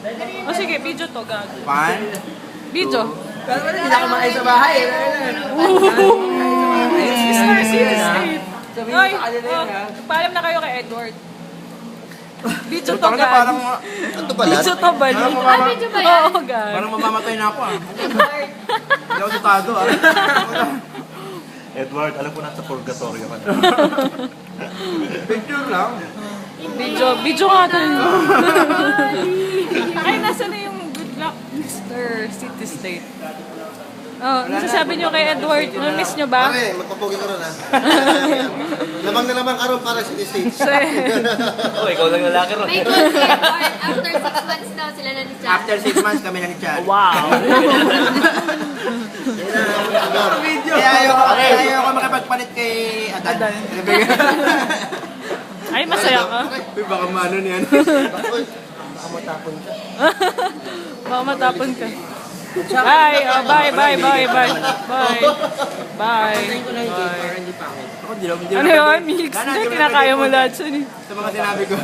O sige, video to, gago. One, Video. Pero wala, hindi na kumain sa bahay. Star City State. Sabihin Ay, mo sa kanila yun, ha? paalam na kayo kay Edward. Video to, parang gago. Ito pala? Video to, bali. Video ba yan? Oo, gago. parang mamamatay na ako ah. Hindi ako sutado ah. Edward, alam ko nasa purgatorio ka na. Picture lang. Video nga tayo. Ay, nasa na yung good luck, Mr. City State? Oh, nasasabi niyo kay Edward, miss niyo ba? Pare, magpapogi ka ron ha. Lamang na lamang ka ron para sa stage. Oh, ikaw lang lalaki ron. May good effort. After 6 months daw sila na ni Chad. After 6 months kami na ni Chad. Wow. Kaya ayoko makipagpalit kay Adan. Ay, masaya ka. Uy, baka maano niyan. Baka matapon ka. Baka matapon ka. Bye, oh, bye. Bye. Patayin ko lang yung game para hindi pangit. Ako, di Ano yun? Mix? Hindi, kinakaya mo lahat siya. Sa mga sinabi ko.